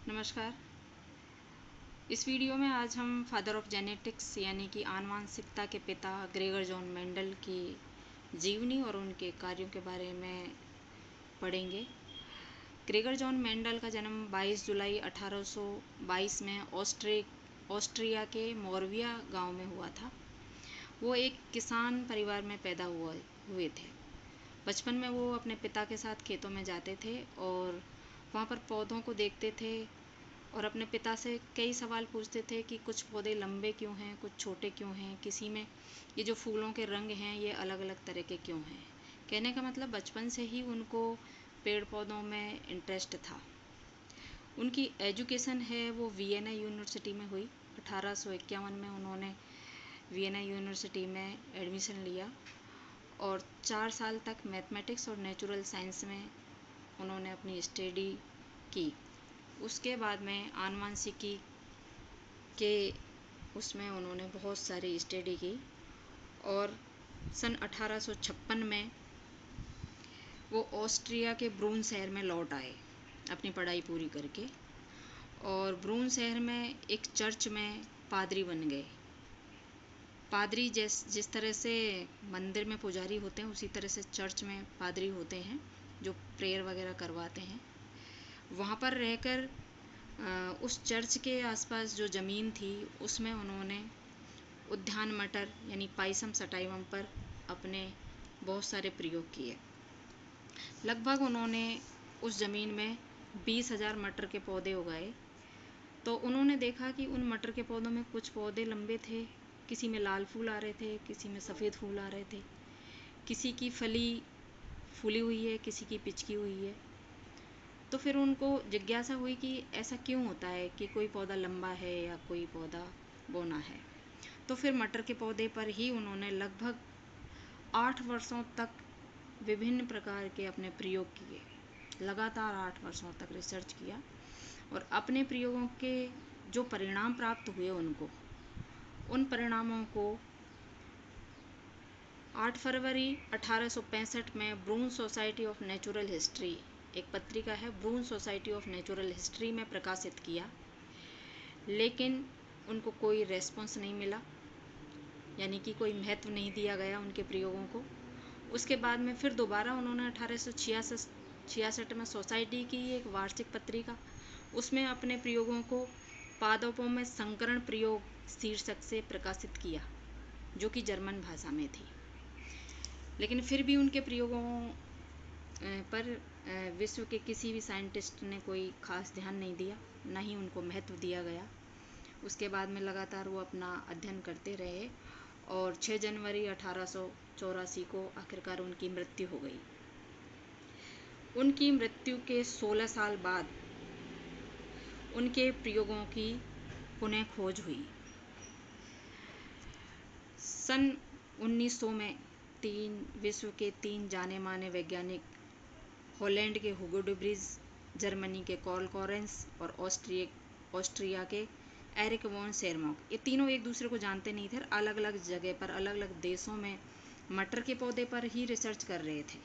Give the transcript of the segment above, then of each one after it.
नमस्कार। इस वीडियो में आज हम फादर ऑफ जेनेटिक्स यानी कि आनुवांशिकता के पिता ग्रेगर जॉन मेंडल की जीवनी और उनके कार्यों के बारे में पढ़ेंगे। ग्रेगर जॉन मेंडल का जन्म 22 जुलाई 1822 में ऑस्ट्रिया के मोरविया गांव में हुआ था। वो एक किसान परिवार में पैदा हुए थे। बचपन में वो अपने पिता के साथ खेतों में जाते थे और वहाँ पर पौधों को देखते थे और अपने पिता से कई सवाल पूछते थे कि कुछ पौधे लंबे क्यों हैं, कुछ छोटे क्यों हैं, किसी में ये जो फूलों के रंग हैं ये अलग अलग तरह के क्यों हैं। कहने का मतलब बचपन से ही उनको पेड़ पौधों में इंटरेस्ट था। उनकी एजुकेशन है वो वियना यूनिवर्सिटी में हुई। 1851 में उन्होंने वियना यूनिवर्सिटी में एडमिशन लिया और 4 साल तक मैथमेटिक्स और नेचुरल साइंस में उन्होंने अपनी स्टडी की। उसके बाद में आनुवांशिकी के उसमें उन्होंने बहुत सारी स्टडी की और सन 1856 में वो ऑस्ट्रिया के ब्रून शहर में लौट आए अपनी पढ़ाई पूरी करके और ब्रून शहर में एक चर्च में पादरी बन गए। पादरी जिस तरह से मंदिर में पुजारी होते हैं उसी तरह से चर्च में पादरी होते हैं जो प्रेयर वगैरह करवाते हैं। वहाँ पर रहकर उस चर्च के आसपास जो ज़मीन थी उसमें उन्होंने उद्यान मटर यानी पाइसम सटाइवम पर अपने बहुत सारे प्रयोग किए। लगभग उन्होंने उस ज़मीन में 20,000 मटर के पौधे उगाए। तो उन्होंने देखा कि उन मटर के पौधों में कुछ पौधे लंबे थे, किसी में लाल फूल आ रहे थे, किसी में सफ़ेद फूल आ रहे थे, किसी की फली फूली हुई है, किसी की पिचकी हुई है। तो फिर उनको जिज्ञासा हुई कि ऐसा क्यों होता है कि कोई पौधा लंबा है या कोई पौधा बौना है। तो फिर मटर के पौधे पर ही उन्होंने लगभग 8 वर्षों तक विभिन्न प्रकार के अपने प्रयोग किए। लगातार 8 वर्षों तक रिसर्च किया और अपने प्रयोगों के जो परिणाम प्राप्त हुए उन परिणामों को 8 फरवरी 1865 में ब्रून सोसाइटी ऑफ नेचुरल हिस्ट्री, एक पत्रिका है ब्रून सोसाइटी ऑफ नेचुरल हिस्ट्री में प्रकाशित किया। लेकिन उनको कोई रेस्पॉन्स नहीं मिला, यानी कि कोई महत्व नहीं दिया गया उनके प्रयोगों को। उसके बाद में फिर दोबारा उन्होंने 1866 में सोसाइटी की एक वार्षिक पत्रिका, उसमें अपने प्रयोगों को पादपों में संकरण प्रयोग शीर्षक से प्रकाशित किया, जो कि जर्मन भाषा में थी। लेकिन फिर भी उनके प्रयोगों पर विश्व के किसी भी साइंटिस्ट ने कोई खास ध्यान नहीं दिया, ना ही उनको महत्व दिया गया। उसके बाद में लगातार वो अपना अध्ययन करते रहे और 6 जनवरी 1884 को आखिरकार उनकी मृत्यु हो गई। उनकी मृत्यु के 16 साल बाद उनके प्रयोगों की पुनः खोज हुई। सन 1900 में विश्व के 3 जाने माने वैज्ञानिक, हॉलैंड के हुगो डे व्रीज, जर्मनी के कार्ल कोरेंस और ऑस्ट्रिया के एरिक वॉन शेरमॉक, ये तीनों एक दूसरे को जानते नहीं थे। अलग अलग जगह पर अलग अलग देशों में मटर के पौधे पर ही रिसर्च कर रहे थे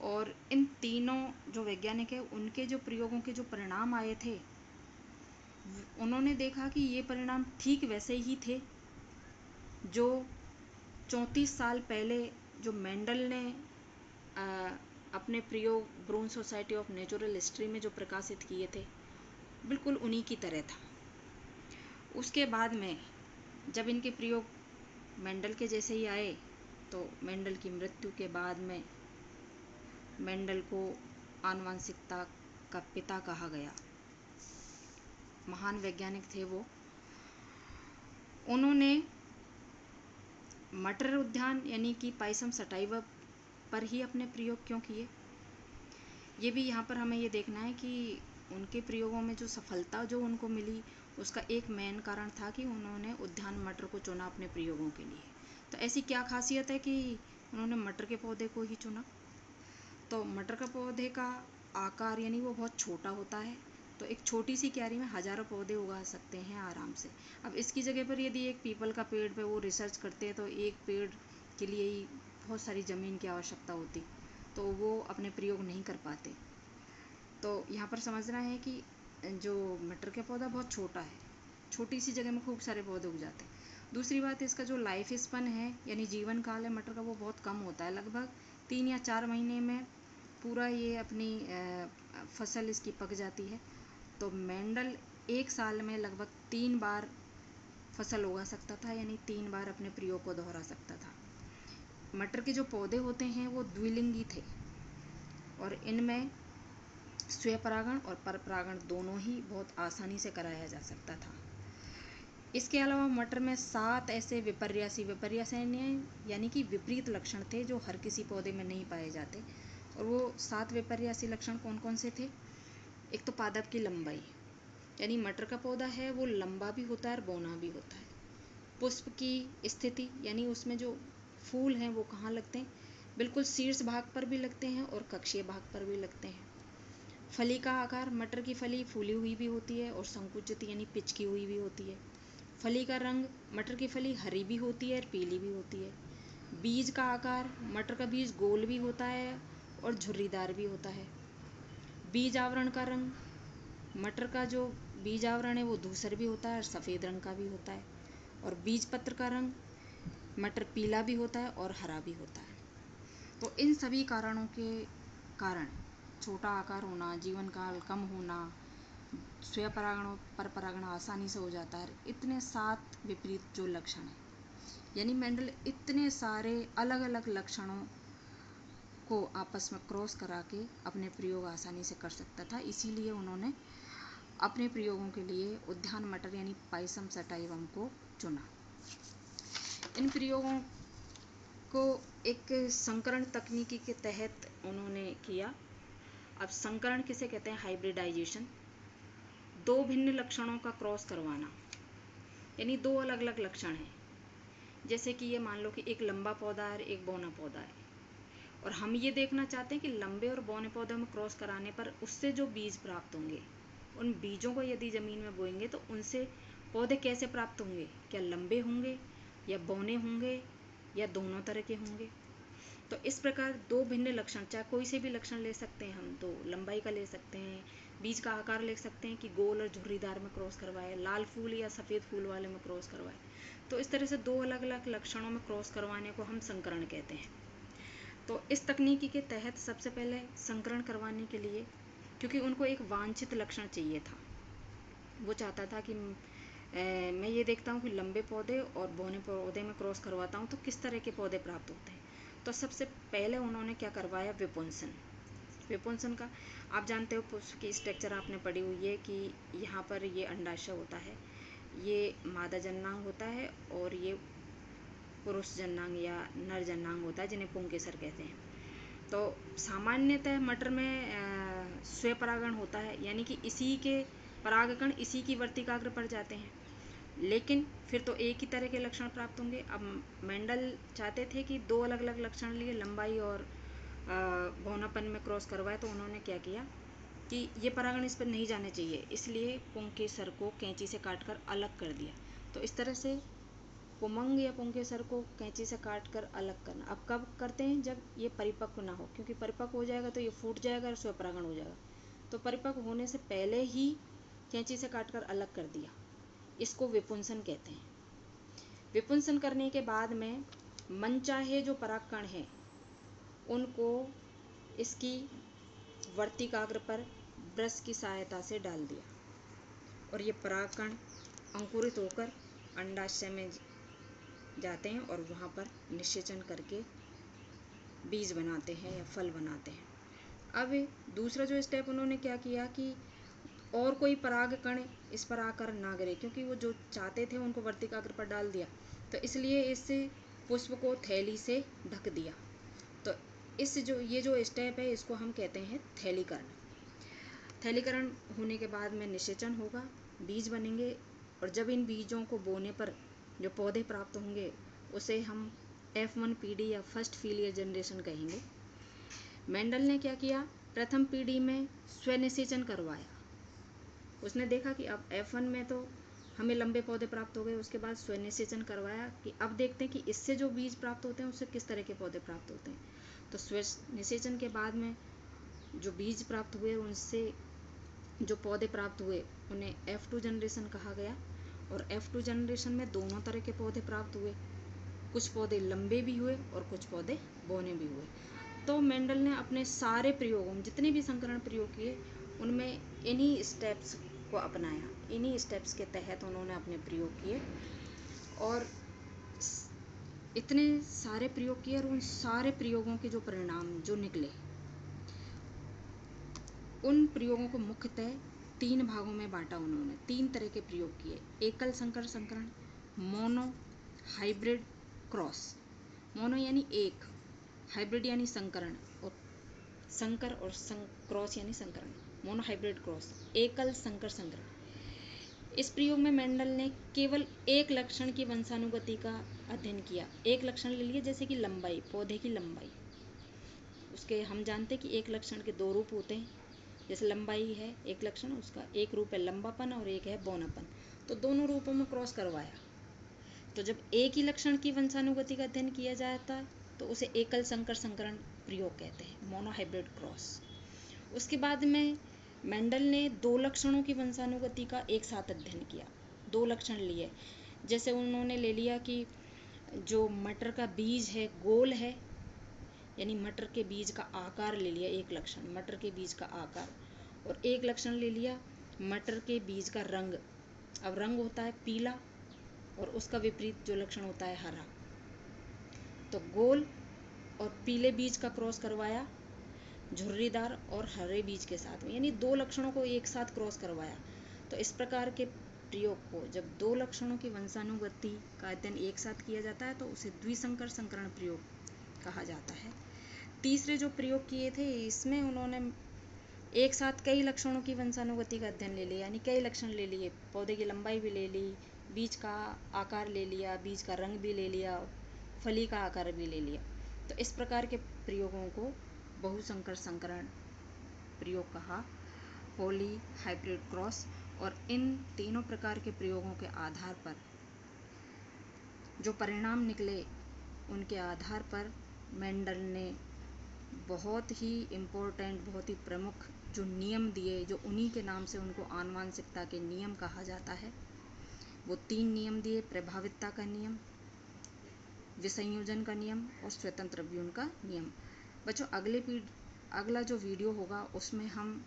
और इन तीनों जो वैज्ञानिक हैं उनके जो प्रयोगों के जो परिणाम आए थे उन्होंने देखा कि ये परिणाम ठीक वैसे ही थे जो 34 साल पहले जो मेंडल ने अपने प्रयोग ब्रून सोसाइटी ऑफ नेचुरल हिस्ट्री में जो प्रकाशित किए थे, बिल्कुल उन्हीं की तरह था। उसके बाद में जब इनके प्रयोग मेंडल के जैसे ही आए तो मेंडल की मृत्यु के बाद में मेंडल को आनुवांशिकता का पिता कहा गया। महान वैज्ञानिक थे वो। उन्होंने मटर उद्यान यानी कि पाइसम सटाइवा पर ही अपने प्रयोग क्यों किए, ये भी यहाँ पर हमें ये देखना है कि उनके प्रयोगों में जो सफलता जो उनको मिली उसका एक मेन कारण था कि उन्होंने उद्यान मटर को चुना अपने प्रयोगों के लिए। तो ऐसी क्या खासियत है कि उन्होंने मटर के पौधे को ही चुना। तो मटर का पौधे का आकार यानी वो बहुत छोटा होता है, तो एक छोटी सी क्यारी में हज़ारों पौधे उगा सकते हैं आराम से। अब इसकी जगह पर यदि एक पीपल का पेड़ पे वो रिसर्च करते हैं तो एक पेड़ के लिए ही बहुत सारी ज़मीन की आवश्यकता होती, तो वो अपने प्रयोग नहीं कर पाते। तो यहाँ पर समझना है कि जो मटर का पौधा बहुत छोटा है, छोटी सी जगह में खूब सारे पौधे उग जाते हैं। दूसरी बात, इसका जो लाइफ स्पन है यानी जीवन काल है मटर का, वो बहुत कम होता है। लगभग 3 या 4 महीने में पूरा ये अपनी फसल इसकी पक जाती है। तो मेंडल एक साल में लगभग 3 बार फसल उगा सकता था, यानी 3 बार अपने प्रयोग को दोहरा सकता था। मटर के जो पौधे होते हैं वो द्विलिंगी थे और इनमें स्वपरागण और परपरागण दोनों ही बहुत आसानी से कराया जा सकता था। इसके अलावा मटर में 7 ऐसे विपर्यासी यानी कि विपरीत लक्षण थे जो हर किसी पौधे में नहीं पाए जाते। और वो 7 विपर्यासी लक्षण कौन कौन से थे? एक तो पादप की लंबाई, यानी मटर का पौधा है वो लंबा भी होता है और बौना भी होता है। पुष्प की स्थिति, यानी उसमें जो फूल हैं वो कहाँ लगते हैं? बिल्कुल शीर्ष भाग पर भी लगते हैं और कक्षीय भाग पर भी लगते हैं। फली का आकार, मटर की फली फूली हुई भी होती है और संकुचित यानी पिचकी हुई भी होती है। फली का रंग, मटर की फली हरी भी होती है और पीली भी होती है। बीज का आकार, मटर का बीज गोल भी होता है और झुर्रीदार भी होता है। बीज आवरण का रंग, मटर का जो बीज आवरण है वो धूसर भी होता है और सफ़ेद रंग का भी होता है। और बीज पत्र का रंग, मटर पीला भी होता है और हरा भी होता है। तो इन सभी कारणों के कारण छोटा आकार होना, जीवन काल कम होना, स्वपरागण परपरागण आसानी से हो जाता है, इतने 7 विपरीत जो लक्षण हैं, यानी मेंडल इतने सारे अलग अलग लक्षणों को आपस में क्रॉस करा के अपने प्रयोग आसानी से कर सकता था। इसीलिए उन्होंने अपने प्रयोगों के लिए उद्यान मटर यानी पाइसम सटाइवम को चुना। इन प्रयोगों को एक संकरण तकनीकी के तहत उन्होंने किया। अब संकरण किसे कहते हैं? हाइब्रिडाइजेशन। 2 भिन्न लक्षणों का क्रॉस करवाना, यानी 2 अलग अलग लक्षण हैं। जैसे कि ये मान लो कि एक लंबा पौधा है और एक बौना पौधा है, और हम ये देखना चाहते हैं कि लंबे और बौने पौधे में क्रॉस कराने पर उससे जो बीज प्राप्त होंगे, उन बीजों को यदि ज़मीन में बोएंगे तो उनसे पौधे कैसे प्राप्त होंगे? क्या लंबे होंगे या बौने होंगे या दोनों तरह के होंगे? तो इस प्रकार 2 भिन्न लक्षण, चाहे कोई से भी लक्षण ले सकते हैं हम, तो लंबाई का ले सकते हैं, बीज का आकार ले सकते हैं कि गोल और झुर्रीदार में क्रॉस करवाए, लाल फूल या सफ़ेद फूल वाले में क्रॉस करवाए। तो इस तरह से 2 अलग अलग लक्षणों में क्रॉस करवाने को हम संकरण कहते हैं। तो इस तकनीकी के तहत सबसे पहले संकरण करवाने के लिए, क्योंकि उनको एक वांछित लक्षण चाहिए था, वो चाहता था कि मैं ये देखता हूँ कि लंबे पौधे और बौने पौधे में क्रॉस करवाता हूँ तो किस तरह के पौधे प्राप्त होते हैं। तो सबसे पहले उन्होंने क्या करवाया? विपुंसन। विपुंसन का आप जानते हो, पुष्प की स्ट्रक्चर आपने पढ़ी हुई है कि यहाँ पर ये अंडाशय होता है, ये मादा जननांग होता है और ये पुरुष जननांग या नर जननांग होता है, जिन्हें पुंकेसर कहते हैं। तो सामान्यतः मटर में स्वपरागण होता है, यानी कि इसी के परागकण इसी की वर्तिकाग्र पर जाते हैं, लेकिन फिर तो एक ही तरह के लक्षण प्राप्त होंगे। अब मेंडल चाहते थे कि 2 अलग अलग लक्षण लिए, लंबाई और बौनापन में क्रॉस करवाए। तो उन्होंने क्या किया कि ये परागण इस पर नहीं जाने चाहिए, इसलिए पुंकेसर को कैंची से काटकर अलग कर दिया। तो इस तरह से पुमंग या पुंकेसर को कैंची से काटकर अलग करना। अब कब करते हैं? जब ये परिपक्व ना हो, क्योंकि परिपक्व हो जाएगा तो ये फूट जाएगा और स्वपरागण हो जाएगा। तो परिपक्व होने से पहले ही कैंची से काटकर अलग कर दिया, इसको विपुंसन कहते हैं। विपुंसन करने के बाद में मनचाहे जो परागकण हैं उनको इसकी वर्तिकाग्र पर ब्रश की सहायता से डाल दिया, और ये परागकण अंकुरित होकर अंडाशय में जाते हैं और वहाँ पर निषेचन करके बीज बनाते हैं या फल बनाते हैं। अब दूसरा जो स्टेप उन्होंने क्या किया कि और कोई परागकण इस पर आकर ना गिरे, क्योंकि वो जो चाहते थे उनको वर्तिकाग्र पर डाल दिया, तो इसलिए इस पुष्प को थैली से ढक दिया। तो ये जो स्टेप है इसको हम कहते हैं थैलीकरण। थैलीकरण होने के बाद में निषेचन होगा, बीज बनेंगे, और जब इन बीजों को बोने पर जो पौधे प्राप्त होंगे उसे हम F1 पीढ़ी या फर्स्ट फीलियर जनरेशन कहेंगे। मेंडल ने क्या किया? प्रथम पीढ़ी में स्वनिषेचन करवाया। उसने देखा कि अब F1 में तो हमें लंबे पौधे प्राप्त हो गए, उसके बाद स्वनिषेचन करवाया कि अब देखते हैं कि इससे जो बीज प्राप्त होते हैं उससे किस तरह के पौधे प्राप्त होते हैं। तो स्वनिषेचन के बाद में जो बीज प्राप्त हुए उनसे जो पौधे प्राप्त हुए उन्हें F2 जनरेशन कहा गया। और F2 जनरेशन में दोनों तरह के पौधे प्राप्त हुए, कुछ पौधे लंबे भी हुए और कुछ पौधे बौने भी हुए। तो मेंडल ने अपने सारे प्रयोगों में जितने भी संकरण प्रयोग किए उनमें इन्हीं स्टेप्स को अपनाया, इन्हीं स्टेप्स के तहत उन्होंने अपने प्रयोग किए और इतने सारे प्रयोग किए और उन सारे प्रयोगों के जो परिणाम जो निकले, उन प्रयोगों को मुख्यतः 3 भागों में बांटा उन्होंने। 3 तरह के प्रयोग किए, एकल संकर संकरण, मोनो, हाइब्रिड, क्रॉस। मोनो यानी एक, हाइब्रिड यानी संकरण, और संकर और क्रॉस यानी संकरण। मोनो, हाइब्रिड, क्रॉस, एकल संकर संकरण। इस प्रयोग में मेंडल ने केवल एक लक्षण की वंशानुगति का अध्ययन किया। एक लक्षण ले लिया, जैसे कि लंबाई, पौधे की लंबाई। उसके हम जानते हैं कि एक लक्षण के 2 रूप होते हैं। जैसे लंबाई है एक लक्षण, उसका एक रूप है लंबापन और एक है बौनापन। तो दोनों रूपों में क्रॉस करवाया। तो जब एक ही लक्षण की वंशानुगति का अध्ययन किया जाता तो उसे एकल संकर संकरण प्रयोग कहते हैं, मोनो, हाइब्रिड, क्रॉस। उसके बाद में मेंडल ने 2 लक्षणों की वंशानुगति का एक साथ अध्ययन किया। 2 लक्षण लिए, जैसे उन्होंने ले लिया कि जो मटर का बीज है गोल है, यानी मटर के बीज का आकार ले लिया एक लक्षण, मटर के बीज का आकार। और एक लक्षण ले लिया मटर के बीज का रंग। अब रंग होता है पीला और उसका विपरीत जो लक्षण होता है हरा। तो गोल और पीले बीज का क्रॉस करवाया झुर्रीदार और हरे बीज के साथ में, यानी 2 लक्षणों को एक साथ क्रॉस करवाया। तो इस प्रकार के प्रयोग को जब 2 लक्षणों की वंशानुगति का अध्ययन एक साथ किया जाता है तो उसे द्विसंकर संकरण प्रयोग कहा जाता है। तीसरे जो प्रयोग किए थे इसमें उन्होंने एक साथ कई लक्षणों की वंशानुगति का अध्ययन ले लिया, यानी कई लक्षण ले लिए, पौधे की लंबाई भी ले ली, बीज का आकार ले लिया, बीज का रंग भी ले लिया, फली का आकार भी ले लिया। तो इस प्रकार के प्रयोगों को बहुसंकर संकरण प्रयोग कहा, पॉली, हाइब्रिड, क्रॉस। और इन तीनों प्रकार के प्रयोगों के आधार पर जो परिणाम निकले उनके आधार पर मेंडल ने बहुत ही इम्पोर्टेंट, बहुत ही प्रमुख जो नियम दिए, जो उन्हीं के नाम से उनको आनुवांशिकता के नियम कहा जाता है, वो 3 नियम दिए, प्रभावितता का नियम, विसंयोजन का नियम और स्वतंत्र व्यूहन का नियम। बच्चों अगला जो वीडियो होगा उसमें हम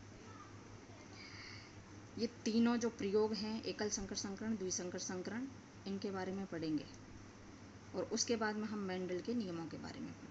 ये तीनों जो प्रयोग हैं, एकल संकर संकरण, द्विसंकर संकरण, इनके बारे में पढ़ेंगे और उसके बाद में हम मेंडल के नियमों के बारे में पढ़ेंगे।